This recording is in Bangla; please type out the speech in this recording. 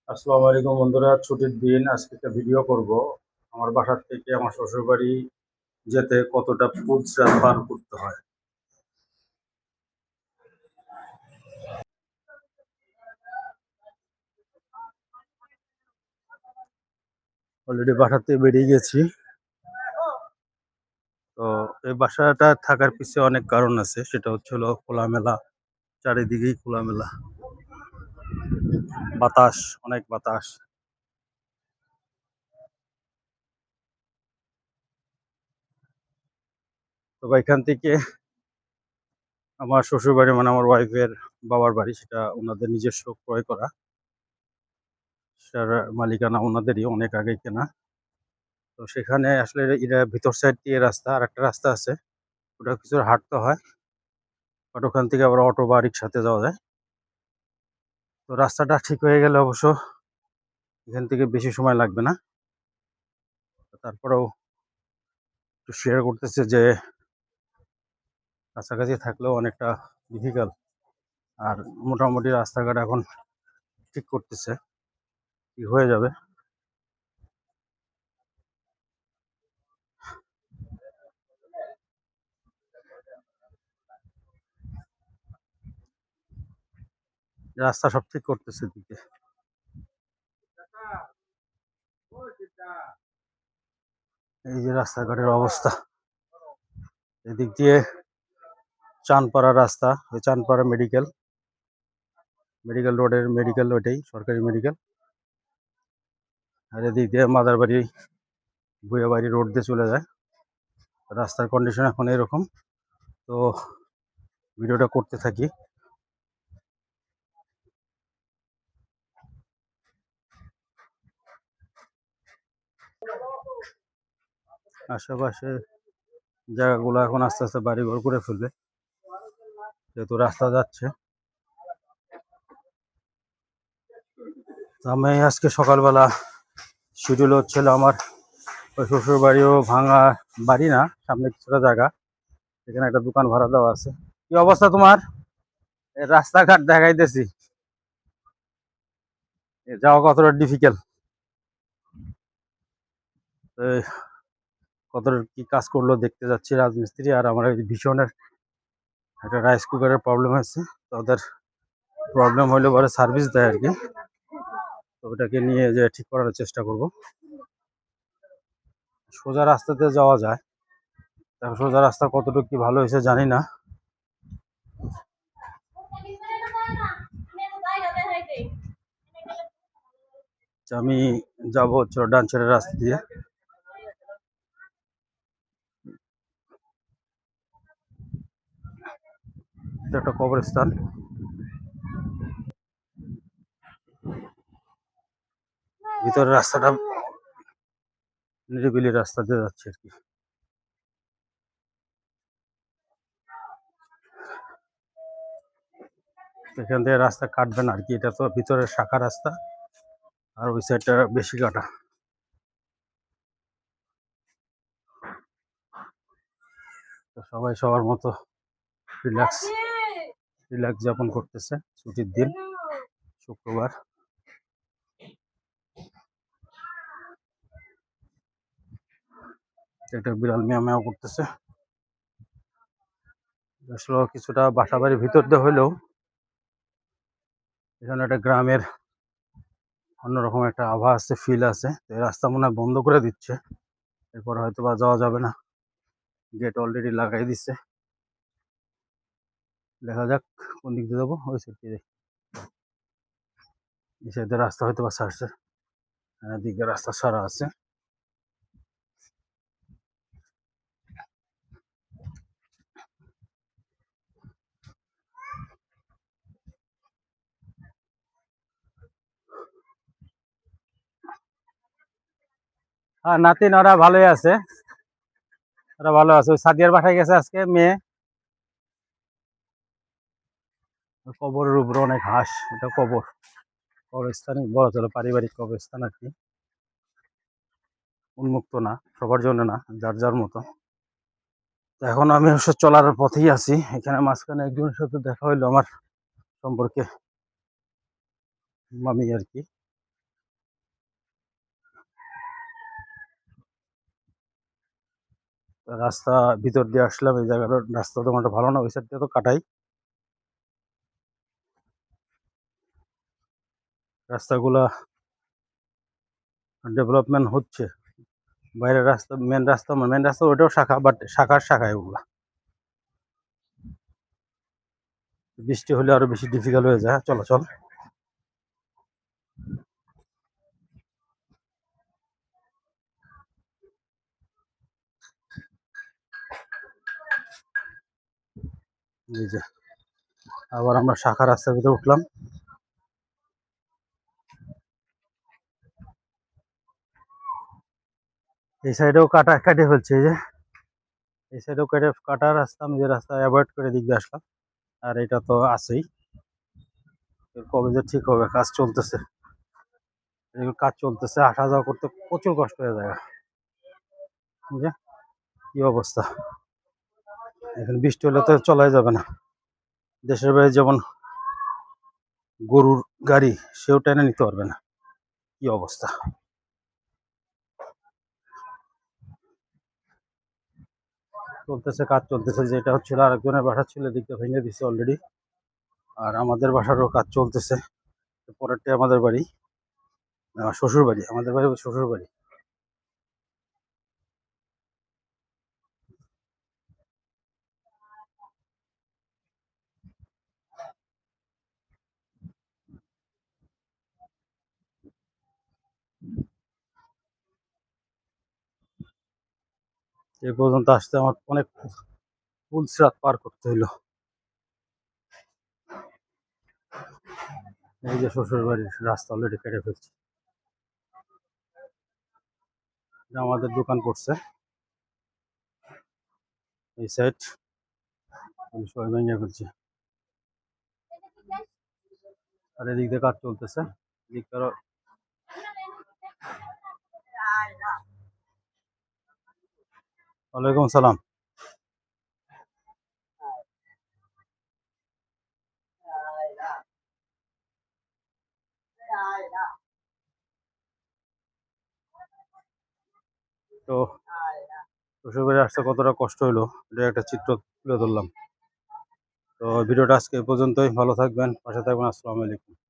আসসালামু আলাইকুম বন্ধুরা, ছুটির দিন। আজকে একটা ভিডিও করব আমার বাসার থেকে আমার শ্বশুর বাড়ি যেতে কতটা ফুলস্রাত পার করতে হয়। অলরেডি বাসাতে বেরিয়ে গেছি। তো এই বাসাটা থাকার পিছনে অনেক কারণ আছে, সেটা হচ্ছে হলো খোলামেলা, চারিদিকেই খোলামেলা বাতাস, অনেক বাতাস। তো এখান থেকে আমার শ্বশুর বাড়ি মানে আমার ওয়াইফের বাবার বাড়ি, সেটা ওনাদের নিজস্ব ক্রয় করা, সেটার মালিকানা ওনাদেরই, অনেক আগে কেনা। তো সেখানে আসলে এটা ভিতর সাইড দিয়ে রাস্তা, আর একটা রাস্তা আছে, ওটা কিছু হাঁটতে হয়, বাট ওখান থেকে আবার অটো বা রিক্সাতে যাওয়া যায়। তো রাস্তাটা ঠিক হয়ে গেলে অবশ্য এখান থেকে বেশি সময় লাগবে না। তারপরেও একটু শেয়ার করতেছে যে কাছাকাছি থাকলেও অনেকটা ডিফিকাল্ট। আর মোটামুটি রাস্তাঘাট এখন ঠিক করতেছে, ঠিক হয়ে যাবে। রাস্তা সব ঠিক করতেছে দিকে। এই যে রাস্তাঘাটের অবস্থা, এদিক দিয়ে চানপাড়া রাস্তা, ওই চানপাড়া মেডিকেল, মেডিকেল রোডের মেডিকেল, ওইটাই সরকারি মেডিকেল। আর এদিক দিয়ে মাদারবাড়ি, ভুয়াবাড়ি রোড দিয়ে চলে যায়। রাস্তার কন্ডিশন এখন এরকম। তো ভিডিওটা করতে থাকি। আশেপাশে জায়গাগুলো এখন আস্তে আস্তে বাড়িঘর করে ফেলবে, যেহেতু রাস্তা যাচ্ছে। আমি আজকে সকালবেলা শিডিউল হচ্ছিল আমার ওই শ্বশুর বাড়িও ভাঙা বাড়ি না, সামনে কিছুটা জায়গা, এখানে একটা দোকান ভাড়া দেওয়া আছে। কি অবস্থা তোমার? রাস্তাঘাট দেখাইতেছি, যাওয়া কতটা ডিফিকাল্ট, কতটা কি কাজ করলো দেখতে যাচ্ছি। রাজমিস্ত্রি আর আমার ভীষণের একটা রাইস কুকারের প্রবলেম আছে, তো ওদের প্রবলেম হইলে পরে সার্ভিস দেয় আর কি। তো ওটাকে নিয়ে যে ঠিক করার চেষ্টা করব। সোজা রাস্তাতে যাওয়া যায়, দেখো সোজা রাস্তা কতটুকু কি ভালো হয়েছে জানি না। আমি যাবো হচ্ছে ডান সাইডের রাস্তা দিয়ে। এটা একটা কবরস্থান, ভিতরের রাস্তাটা নিরিবিলি রাস্তা দিয়ে যাচ্ছে আর কি। এখান থেকে রাস্তা কাটবে না আর কি, এটা তো ভিতরের শাখা রাস্তা, আর ওই সাইডটা বেশি কাটা। তো সবাই সবার মতো রিল্যাক্স রিল্যাক্স যাপন করতেছে, ছুটির দিন, শুক্রবার। একটা বিড়াল মেয়া মেয়া করতেছে। আসলে কিছুটা বাসা বাড়ির ভিতর দিয়ে হইলেও এখানে একটা গ্রামের অন্যরকম একটা আভা আছে, ফিল আছে। তো এই রাস্তা মনে হয় বন্ধ করে দিচ্ছে, এরপর হয়তো বা যাওয়া যাবে না, গেট অলরেডি লাগাই দিচ্ছে। দেখা যাক কোন দিক দিয়ে যাবো। ওই সাইড দিয়ে, এই সাইডে রাস্তা হয়তো বা ছাড়ছে, দিকে রাস্তা সারা আছে। হ্যাঁ, নাতিন ওরা ভালোই আছে, ওরা ভালো আছে। ওই সাদিয়ার বাসায় গেছে আজকে মেয়ে। কবরের উপরে অনেক হাঁস, এটা কবর, কবরস্থানই বলা চলে, পারিবারিক কবরস্থান আর কি। উন্মুক্ত না, সবার জন্য না, যার যার মতো। তো এখন আমি অবশ্য চলার পথেই আছি। এখানে মাঝখানে একজনের সাথে দেখা হইলো আমার সম্পর্কে, মামি আর কি। রাস্তা ভিতর দিয়ে আসলাম, এই জায়গাটার রাস্তা তেমন একটা ভালো না, ওই সাইড দিয়ে তো কাটাই। রাস্তাগুলা ডেভেলপমেন্ট হচ্ছে, বাইরের রাস্তা মেন রাস্তা ওইটাও শাখা, বাট শাখার শাখা এগুলা। বৃষ্টি হলে আরো বেশি ডিফিকাল্ট হয়ে যায় চলাচল। এই যে আবার আমরা শাখা রাস্তার ভিতরে উঠলাম। এই সাইডেও কাটে ফেলছে, এই যে এই সাইডেও কাটা রাস্তা, আমি যে রাস্তা অ্যাভয়েড করে দিক দিয়ে আসলাম। আর এটা তো আছেই, কবে যে ঠিক হবে, কাজ চলতেছে, আসা যাওয়া করতে প্রচুর কষ্ট হয়ে যায়। এই যে কি অবস্থা, এখানে বৃষ্টি হলে তো চলাই যাবে না। দেশের বাইরে যেমন গরুর গাড়ি, সেও টেনে নিতে পারবে না, কি অবস্থা। কাজ চলতেছে, যেটা হচ্ছিল আরেকজনের বাসা ছিল, এদিকটা ভেঙে দিছে অলরেডি। আর আমাদের বাসারও কাজ চলতেছে, পরেরটা আমাদের বাড়ি, শ্বশুর বাড়ি, আমাদের বাড়ি শ্বশুর বাড়ি। এই পর্যন্ত আসতে আমার অনেক ফুলস্রাত পার করতে হইলো। এই যে শ্বশুর বাড়ির রাস্তা অলরেডি কেটে ফেলছে, আমাদের দোকান পড়ছে এই সাইড, সবাই ভেঙে ফেলছে। আর এদিক দিয়ে কাজ চলতেছে, ওয়ালাইকুম সালাম। তো শ্বশুর বাড়ি আসতে কতটা কষ্ট হলো, এটা একটা চিত্র তুলে ধরলাম। তো ভিডিওটা আজকে এই পর্যন্তই, ভালো থাকবেন, পাশে থাকবেন, আসসালামু আলাইকুম।